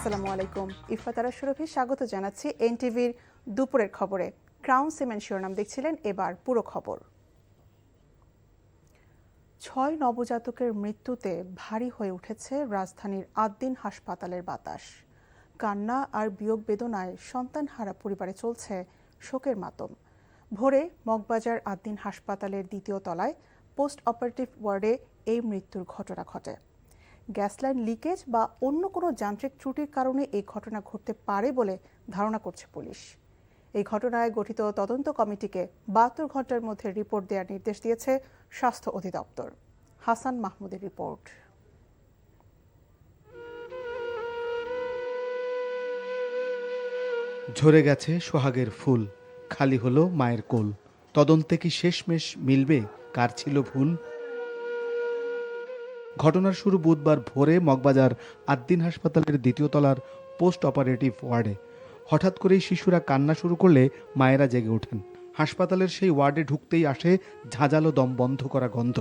আসসালামু আলাইকুম। ইফাতারা সুরভি স্বাগত জানাচ্ছি এনটিভির দুপুরের খবরে। ক্রাউন সিমেন্ট শিরোনাম দেখছিলেন, এবার পুরো খবর। 6 নবজাতকের মৃত্যুতে ভারী হয়ে উঠেছে রাজধানীর আদ্দিন হাসপাতালের বাতাস। কান্না আর বিয়োগ বেদনায় সন্তানহারা পরিবারে চলছে শোকের মাতম। ভোরে মগবাজার আদ্দিন হাসপাতালের দ্বিতীয় তলায় পোস্ট অপারেটিভ ওয়ার্ডে এই মৃত্যুর ঘটনা ঘটে। গ্যাস লাইন লিকেজ বা অন্য কোনো যান্ত্রিক ত্রুটির কারণে এই ঘটনা ঘটতে পারে বলে ধারণা করছে পুলিশ। এই ঘটনায় গঠিত তদন্ত কমিটিকে 72 ঘন্টার মধ্যে রিপোর্ট দেওয়ার নির্দেশ দিয়েছে স্বাস্থ্য অধিদপ্তর। হাসান মাহমুদের রিপোর্ট। ঝরে গেছে সোহাগের ফুল, খালি হলো মায়ের কোল। তদন্তে কি শেষমেশ মিলবে কার ছিল ভুল? ঘটনার শুরু বুধবার ভোরে মগবাজার আদ্দিন হাসপাতালের দ্বিতীয় তলার পোস্ট অপারেটিভ ওয়ার্ডে। হঠাৎ করেই শিশুরা কান্না শুরু করলে মায়েরা জেগে ওঠেন। হাসপাতালের সেই ওয়ার্ডে ঢুকতেই আসে ঝাঁঝালো দম বন্ধ করা গন্ধ।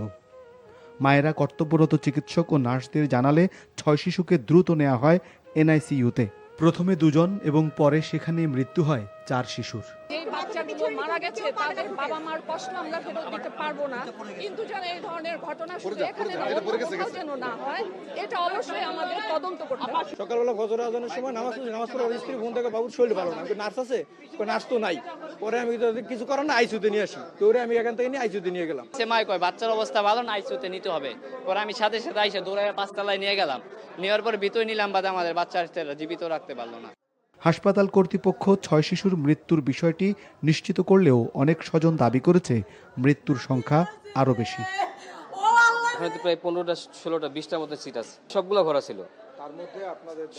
মায়েরা কর্তব্যরত চিকিৎসক ও নার্সদের জানালে 6 শিশুকে দ্রুত নেওয়া হয় এনআইসিইউতে। প্রথমে 2 জন এবং পরে সেখানে মৃত্যু হয় 4 শিশুর। এই বাচ্চাগুলো মারা গেছে, তাদের বাবা মার কষ্ট আমরা ফেরত দিতে পারবো না, কিন্তু যেন এই ধরনের ঘটনা শুধু এখানে যেন না হয়, এটা অবশ্যই আমাদের তদন্ত করতে হবে। সকালবেলা ফজর আজানের সময় নামাজ পড়ে স্ত্রী ফোন থেকে বাবুর শরীর ভালো না, নার্স আছে, নার্স তো নাই। পরে আমি কিছু করার না আইসিইউতে নিয়ে আসি, তো আমি এখান থেকে নিয়ে আইসিইউতে নিয়ে গেলাম। সে মাই কয় বাচ্চার অবস্থা ভালো না, আইসিইউতে নিতে হবে। পরে আমি সাথে সাথে আইসে দৌড়ায় 5 তলায় নিয়ে গেলাম। নেওয়ার পর ভিতরে নিলাম, বাদে আমাদের বাচ্চাটা জীবিত রাখতে পারলো না। হাসপাতাল কর্তৃপক্ষ 6 শিশুর মৃত্যুর বিষয়টি নিশ্চিত করলেও অনেক স্বজন দাবি করেছে মৃত্যুর সংখ্যা আরও বেশি। প্রায় 15টা 16টা 20টার মতো সিট আছে, সবগুলো ভরা ছিল।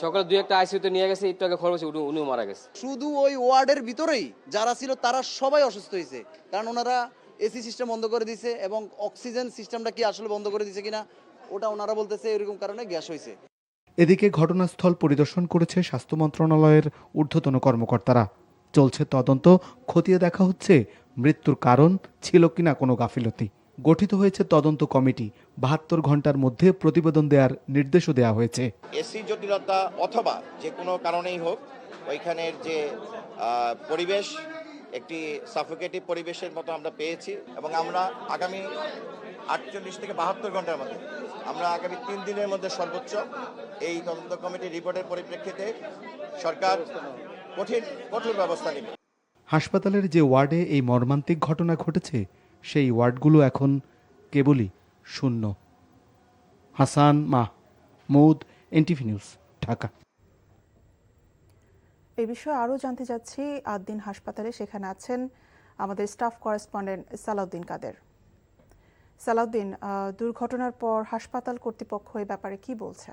সকালে 2-1টা আইসিইউতে নিয়ে গেছে, একটু আগে খবর হয়েছে উনিও মারা গেছে। শুধু ওই ওয়ার্ডের ভিতরেই যারা ছিল তারা সবাই অসুস্থ হয়েছে, কারণ ওনারা এসি সিস্টেম বন্ধ করে দিয়েছে এবং অক্সিজেন সিস্টেমটা কি আসলে বন্ধ করে দিয়েছে কিনা ওটা ওনারা বলতেছে এরকম কারণে গ্যাস হয়েছে। এদিকে ঘটনাস্থল পরিদর্শন করেছে স্বাস্থ্য মন্ত্রণালয়ের ঊর্ধ্বতন কর্মকর্তারা। চলছে তদন্ত, খতিয়ে দেখা হচ্ছে মৃত্যুর কারণ ছিল কিনা কোনো গাফিলতি। গঠিত হয়েছে তদন্ত কমিটি। 72 ঘন্টার মধ্যে প্রতিবেদন দেওয়ার নির্দেশও দেওয়া হয়েছে। এসি জটিলতা অথবা যে কোনো কারণেই হোক, ওইখানের যে পরিবেশ একটি সাফোকেটিভ পরিবেশের মতো আমরা পেয়েছি এবং আমরা আগামী 48 থেকে 72 ঘন্টার মধ্যে আমরা আগামী 3 দিনের মধ্যে সর্বোচ্চ এই তদন্ত কমিটির রিপোর্টের পরিপ্রেক্ষিতে সরকার কঠোর ব্যবস্থা নেবে। হাসপাতালের যে ওয়ার্ডে এই মর্মান্তিক ঘটনা ঘটেছে সেই ওয়ার্ডগুলো এখন কেবলই শূন্য। Hasan Mahmud, NTV news, Dhaka. এই বিষয়ে আরও জানতে চাচ্ছি আদ্দিন হাসপাতালে, সেখানে আছেন আমাদের স্টাফ করেসপন্ডেন্ট সালাউদ্দিন কাদের। সালাউদ্দিন, দুর্ঘটনার পর হাসপাতাল কর্তৃপক্ষ এই ব্যাপারে কি বলছে?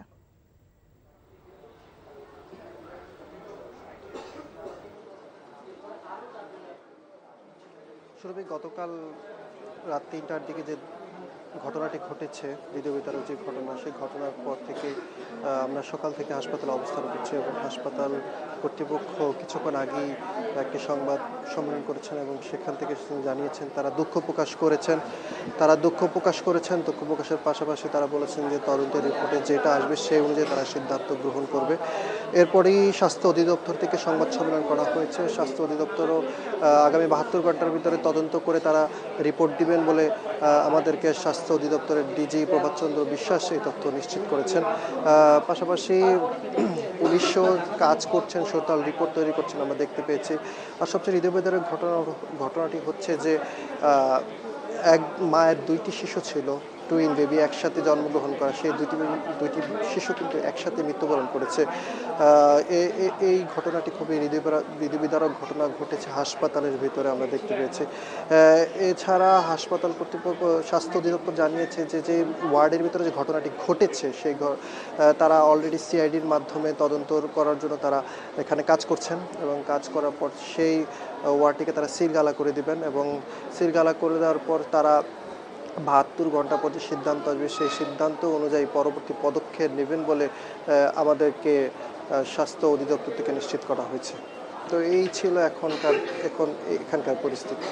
সুরভি, গতকাল রাত 3টার দিকে যে ঘটনাটি ঘটেছে, হৃদয় বিতরক যে ঘটনা, সেই ঘটনার পর থেকে আমরা সকাল থেকে হাসপাতালে অবস্থান করছি এবং হাসপাতাল কর্তৃপক্ষ কিছুক্ষণ আগেই একটি সংবাদ সম্মেলন করেছেন এবং সেখান থেকে জানিয়েছেন তারা দুঃখ প্রকাশ করেছেন। দুঃখ প্রকাশের পাশাপাশি তারা বলেছেন যে তদন্তের রিপোর্টে যেটা আসবে সেই অনুযায়ী তারা সিদ্ধান্ত গ্রহণ করবে। এরপরেই স্বাস্থ্য অধিদপ্তর থেকে সংবাদ সম্মেলন করা হয়েছে। স্বাস্থ্য অধিদপ্তরও আগামী 72 ঘন্টার ভিতরে তদন্ত করে তারা রিপোর্ট দিবেন বলে আমাদেরকে স্বাস্থ্য অধিদপ্তরের ডিজি প্রভাত চন্দ্র বিশ্বাস এই তথ্য নিশ্চিত করেছেন। পাশাপাশি পুলিশও কাজ করছেন, টোটাল রিপোর্ট তৈরি করছেন আমরা দেখতে পেয়েছি। আর সবচেয়ে হৃদয়বিদারক ঘটনাটি হচ্ছে যে এক মায়ের 2টি শিশু ছিল, টুইন বেবি, একসাথে জন্মগ্রহণ করা। সেই দুইটি শিশু কিন্তু একসাথে মৃত্যুবরণ করেছে। এই ঘটনাটি খুবই হৃদয়বিদারক ঘটনা ঘটেছে হাসপাতালের ভিতরে আমরা দেখতে পেয়েছি। এছাড়া হাসপাতাল কর্তৃপক্ষ স্বাস্থ্য অধিদপ্তর জানিয়েছে যে ওয়ার্ডের ভিতরে যে ঘটনাটি ঘটেছে সেই তারা অলরেডি সিআইডির মাধ্যমে তদন্ত করার জন্য তারা এখানে কাজ করছেন এবং কাজ করার পর সেই ওয়ার্ডটিকে তারা সিলগালা করে দিবেন এবং সিলগালা করে দেওয়ার পর তারা 72 ঘন্টা পর যে সিদ্ধান্ত আসবে সেই সিদ্ধান্ত অনুযায়ী পরবর্তী পদক্ষেপ নেবেন বলে আমাদেরকে স্বাস্থ্য অধিদপ্তর থেকে নিশ্চিত করা হয়েছে। তো এই ছিল এখানকার পরিস্থিতি।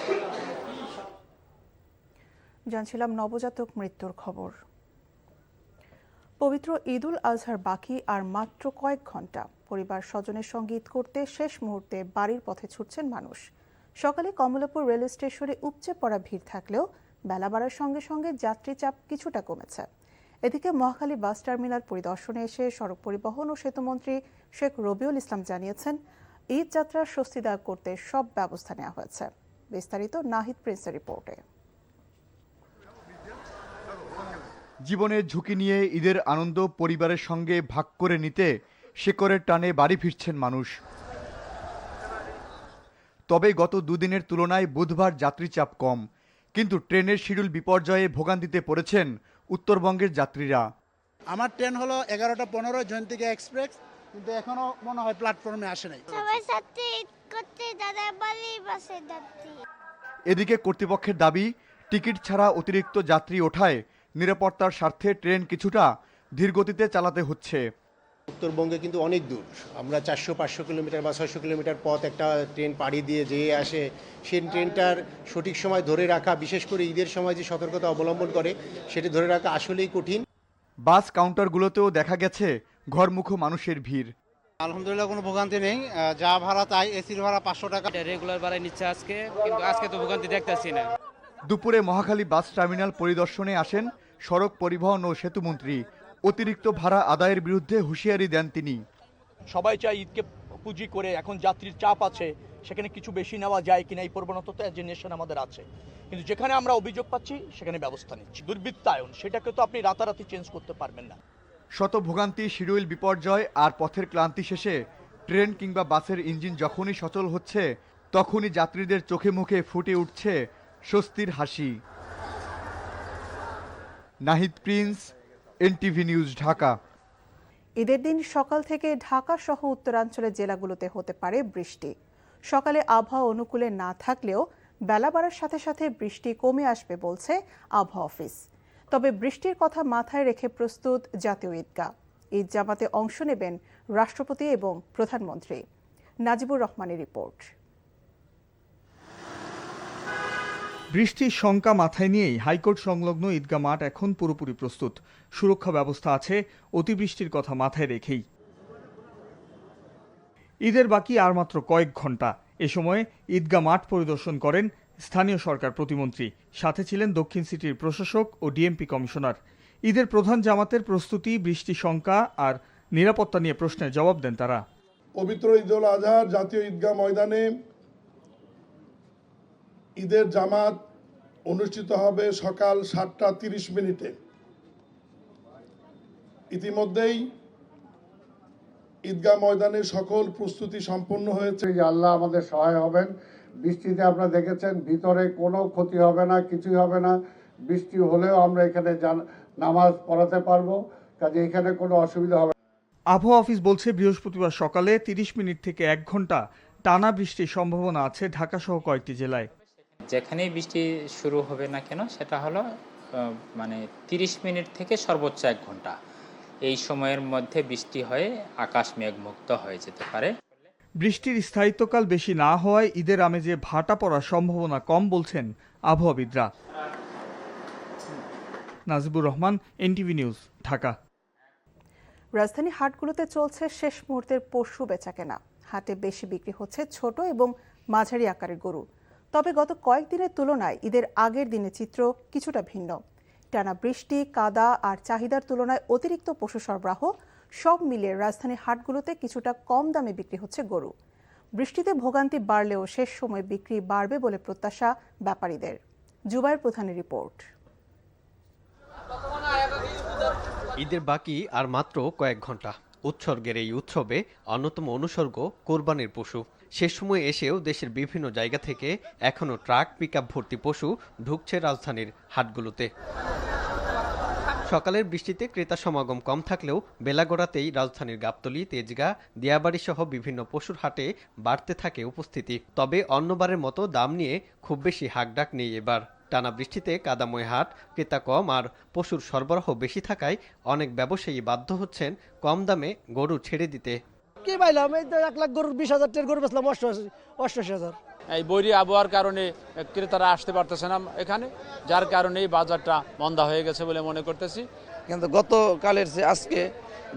জানছিলাম নবজাতক মৃত্যুর খবর। পবিত্র ঈদুল আজহার বাকি আর মাত্র কয়েক ঘন্টা। পরিবার স্বজনের সঙ্গে ঈদ করতে শেষ মুহূর্তে বাড়ির পথে ছুটছেন মানুষ। সকালে কমলাপুর রেল স্টেশনে উপচে পড়া ভিড় থাকলেও বেলা বাড়ার সঙ্গে সঙ্গে যাত্রী চাপ কিছুটা কমেছে। এদিকে মহাখালী বাস টার্মিনাল পরিদর্শনে এসে সড়ক পরিবহন ও সেতুমন্ত্রী শেখ রবিউল ইসলাম জানিয়েছেন, ঈদ যাত্রার স্বস্তিদায়ক করতে সব ব্যবস্থা নেওয়া হয়েছে। বিস্তারিত নাহিদ প্রিন্সের রিপোর্টে। জীবনের ঝুঁকি নিয়ে ঈদের আনন্দ পরিবারের সঙ্গে ভাগ করে নিতে শেকড়ের টানে বাড়ি ফিরছেন মানুষ। তবে গত দুদিনের তুলনায় বুধবার যাত্রী চাপ কম, কিন্তু ট্রেনের শিডিউল বিপর্যয়ে ভোগান্তিতে পড়েছেন উত্তরবঙ্গের যাত্রীরা। আমার ট্রেন হলো 11:15 জয়ন্তিকা এক্সপ্রেস, কিন্তু এখনো মনে হয় প্ল্যাটফর্মে আসে নাই। এদিকে কর্তৃপক্ষের দাবি, টিকিট ছাড়া অতিরিক্ত যাত্রী ওঠায় নিরাপত্তার স্বার্থে ট্রেন কিছুটা ধীরগতিতে চালাতে হচ্ছে। উত্তরবঙ্গে কিন্তু অনেক দূর, আমরা 400-500 কিলোমিটার বা 600 কিলোমিটার পথ একটা ট্রেন পাড়ি দিয়ে যেয়ে আসে। সেই ট্রেনটার সঠিক সময় ধরে রাখা, বিশেষ করে ঈদের সময় যে সতর্কতা অবলম্বন করে, সেটি ধরে রাখা আসলেই কঠিন। বাস কাউন্টারগুলোতেও দেখা গেছে ঘরমুখো মানুষের ভিড়। আলহামদুলিল্লাহ কোনো ভোগান্তি নেই, যা ভাড়া তাই। এসির ভাড়া 500 টাকা। রেগুলার ভাড়ায় নিচ্ছে আজকে, কিন্তু আজকে তো ভোগান্তি দেখতেছি না। দুপুরে মহাখালী বাস টার্মিনাল পরিদর্শনে আসেন সড়ক পরিবহন ও সেতুমন্ত্রী। অতিরিক্ত ভাড়া আদায়ের বিরুদ্ধে হুঁশিয়ারি দেন তিনি। সবাই চায় ঈদকে পুঁজি করে, এখন যাত্রীর চাপ আছে, সেখানে কিছু বেশি নেওয়া যায় কিনা এই প্রবণতা জেনারেশন আমাদের আছে, কিন্তু যেখানে আমরা অভিযোগ পাচ্ছি সেখানে ব্যবস্থা নিচ্ছি। দুর্বৃত্তায়ন, সেটাকে তো আপনি রাতারাতি চেঞ্জ করতে পারবেন না। শত ভোগান্তি, শিডিউল বিপর্যয় আর পথের ক্লান্তি শেষে ট্রেন কিংবা বাসের ইঞ্জিন যখনই সচল হচ্ছে, তখনই যাত্রীদের চোখে মুখে ফুটে উঠছে স্বস্তির হাসি। Nahid Prince, NTV news, Dhaka. ঈদের দিন সকাল থেকে ঢাকা সহ উত্তরাঞ্চলের জেলাগুলোতে হতে পারে বৃষ্টি। সকালে আবহাওয়া অনুকূলে না থাকলেও বেলা বাড়ার সাথে সাথে বৃষ্টি কমে আসবে বলছে আবহাওয়া অফিস। তবে বৃষ্টির কথা মাথায় রেখে প্রস্তুত জাতীয় ঈদগাহ। ঈদ জামাতে অংশ নেবেন রাষ্ট্রপতি এবং প্রধানমন্ত্রী। নাজিবুর রহমানের রিপোর্ট। বৃষ্টির শঙ্কা মাথায় নিয়েই হাইকোর্ট সংলগ্ন ঈদগাহ মাঠ এখন পুরোপুরি প্রস্তুত। সুরক্ষা ব্যবস্থা আছে অতিবৃষ্টির কথা মাথায় রেখেই। ঈদের বাকি আর মাত্র কয়েক ঘন্টা। এ সময় ঈদগাহ মাঠ পরিদর্শন করেন স্থানীয় সরকার প্রতিমন্ত্রী। সাথে ছিলেন দক্ষিণ সিটির প্রশাসক ও ডিএমপি কমিশনার। ঈদের প্রধান জামাতের প্রস্তুতি, বৃষ্টি শঙ্কা আর নিরাপত্তা নিয়ে প্রশ্নের জবাব দেন তারা। পবিত্র ঈদুল আজহার জাতীয় ঈদগাহ ময়দানে ঈদের জামাত অনুষ্ঠিত হবে সকাল 7:30। ইতিমধ্যেই ঈদগাহ ময়দানে সকল প্রস্তুতি সম্পন্ন হয়েছে। আল্লাহ আমাদের সহায় হবেন। বৃষ্টিতে আপনারা দেখেছেন ভিতরে কোনো ক্ষতি হবে না, কিছুই হবে না। বৃষ্টি হলেও আমরা এখানে নামাজ পড়াতে পারবো, কাজে এখানে কোনো অসুবিধা হবে না। আবহাওয়া অফিস বলছে, বৃহস্পতিবার সকালে 30 মিনিট থেকে 1 ঘন্টা টানা বৃষ্টির সম্ভাবনা আছে ঢাকা সহ কয়েকটি জেলায়। যেখানেই বৃষ্টি শুরু হবে না কেন, সেটা হলো 30 মিনিট থেকে সর্বোচ্চ 1 ঘন্টা। এই সময়ের মধ্যে বৃষ্টি হয়ে আকাশ মেঘমুক্ত হয়ে যেতে পারে। বৃষ্টির স্থায়িত্বকাল বেশি না হওয়ায় ঈদের আমেজে ভাটা পড়ার সম্ভাবনা কম বলছেন আবহাওয়াবিদরা। Nazibur Rahman, NTV news, Dhaka. রাজধানী হাটগুলোতে চলছে শেষ মুহূর্তের পশু বেচাকেনা। হাটে বেশি বিক্রি হচ্ছে ছোট এবং মাঝারি আকারের গরু। তবে গত কয়েকদিনের তুলনায় ঈদের আগের দিনের চিত্র কিছুটা ভিন্ন। টানা বৃষ্টি, কাদা আর চাহিদার তুলনায় অতিরিক্ত পশু সরবরাহ সব মিলিয়ে রাজধানীর হাটগুলোতে কিছুটা কম দামে বিক্রি হচ্ছে গরু। বৃষ্টিতে ভোগান্তি বাড়লেও শেষ সময় বিক্রি বাড়বে বলে প্রত্যাশা ব্যাপারীদের। জুবাইর প্রধানের রিপোর্ট। ঈদের বাকি আর মাত্র কয়েক ঘন্টা। উৎসর্গের এই উৎসবে অন্যতম অনুসর্গ কোরবানির পশু। শেষ সময় এসেও দেশের বিভিন্ন জায়গা থেকে এখনও ট্রাক, পিকআপ ভর্তি পশু ঢুকছে রাজধানীর হাটগুলোতে। সকালের বৃষ্টিতে ক্রেতা সমাগম কম থাকলেও বেলা গড়াতেই রাজধানীর গাবতলী, তেজগাঁ, দিয়াবাড়ি সহ বিভিন্ন পশুর হাটে বাড়তে থাকে উপস্থিতি। তবে অন্যবারের মতো দাম নিয়ে খুব বেশি হাকডাক নেই এবার। টানা বৃষ্টিতে কাদাময় হাট, ক্রেতা কম আর পশুর সরবরাহ বেশি থাকায় অনেক ব্যবসায়ী বাধ্য হচ্ছেন কম দামে গরু ছেড়ে দিতে। কি পাইলাম, এই 1 লাখ গরুর 20,000 টাকার গরু বেচলাম 88,000। এই বৈরী আবহাওয়ার কারণে ক্রেতারা আসতে পারতেছে না এখানে, যার কারণে বাজারটা মন্দা হয়ে গেছে বলে মনে করতেছি। কিন্তু গতকালের চেয়ে আজকে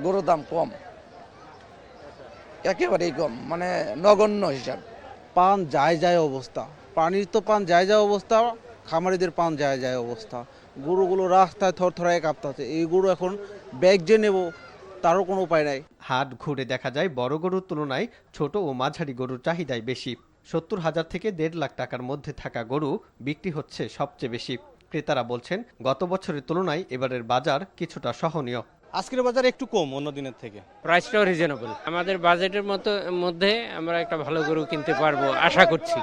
গরুর দাম কম, একেবারেই কম, মানে নগণ্য হিসাব। পান যায় অবস্থা, পানির তো পান যায় অবস্থা, খামারিদের পান যায় অবস্থা। গরুগুলো রাস্তায় থরথরায় কাঁপতেছে। এই গরু এখন ব্যাগ যে নেব তারও কোনো উপায় নাই। হাট ঘুরে দেখা যায় বড় গরুর তুলনায় ছোট ও মাঝারি গরুর চাহিদাই বেশি। 70,000 থেকে 1.5 লাখ টাকার মধ্যে থাকা গরু বিক্রি হচ্ছে সবচেয়ে বেশি। ক্রেতারা বলছেন গত বছরের তুলনায় এবারের বাজার কিছুটা সহনীয়। আজকের বাজার একটু কম অন্য দিনের থেকে, প্রাইসটাও রিজনেবল। আমাদের বাজেটের মধ্যে আমরা একটা ভালো গরু কিনতে পারবো আশা করছি।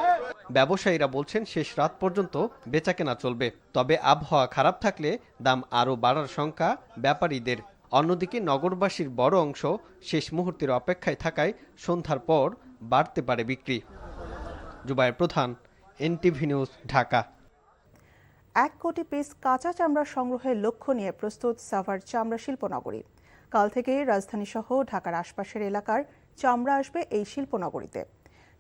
ব্যবসায়ীরা বলছেন শেষ রাত পর্যন্ত বেচাকেনা চলবে, তবে আবহাওয়া খারাপ থাকলে দাম আরও বাড়ার শঙ্কা ব্যাপারীদের। অন্যদিকে নগরবাসীর বড় অংশ শেষ মুহূর্তের অপেক্ষায় থাকায় সন্ধ্যার পর বাড়তে পারে বিক্রি। জুবায়ের প্রধান, এনটিভি নিউজ, ঢাকা। 1 কোটি পিস কাঁচা চামড়া সংগ্রহের লক্ষ্য নিয়ে প্রস্তুত সাভার চামড়া শিল্পনগরী। কাল থেকে রাজধানী সহ ঢাকার আশপাশের এলাকার চামড়া আসবে এই শিল্পনগরীতে।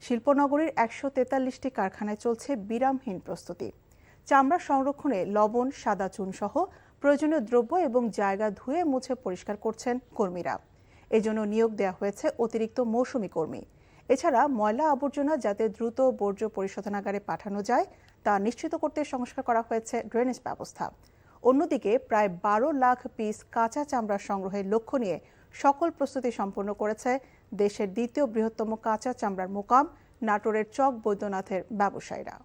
শিল্পনগরীর 143টি কারখানায় চলছে বিরামহীন প্রস্তুতি। চামড়া সংরক্ষণে লবণ, সাদা চুন সহ প্রয়োজনীয় দ্রব্য এবং জায়গা ধুয়ে মুছে পরিষ্কার করছেন কর্মীরা। এজন্য নিয়োগ দেওয়া হয়েছে অতিরিক্ত মৌসুমী কর্মী। এছাড়া ময়লা আবর্জনা যাতে দ্রুত বর্জ্য পরিশোধনাগারে পাঠানো যায় তা নিশ্চিত করতে সংস্কার করা হয়েছে ড্রেনেজ ব্যবস্থা। অন্যদিকে প্রায় 12 লাখ পিস কাঁচা চামড়া সংগ্রহের লক্ষ্য নিয়ে সকল প্রস্তুতি সম্পন্ন করেছে দেশের দ্বিতীয় বৃহত্তম কাঁচা চামড়ার মোকাম নাটোরের চক বৈদ্যনাথের ব্যবসায়ীরা।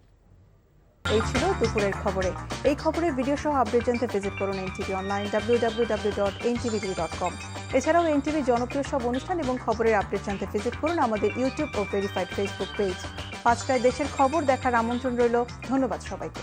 এই ছিল দুপুরের খবরে। এই খবরের ভিডিও সহ আপডেট জানতে ভিজিট করুন এনটিভি অনলাইন www.ntv.com। এছাড়াও এনটিভি জনপ্রিয় সব অনুষ্ঠান এবং খবরের আপডেট জানতে ভিজিট করুন আমাদের ইউটিউব ও ভেরিফাইড ফেসবুক পেজ। 5টায় দেশের খবর দেখার আমন্ত্রণ রইল। ধন্যবাদ সবাইকে।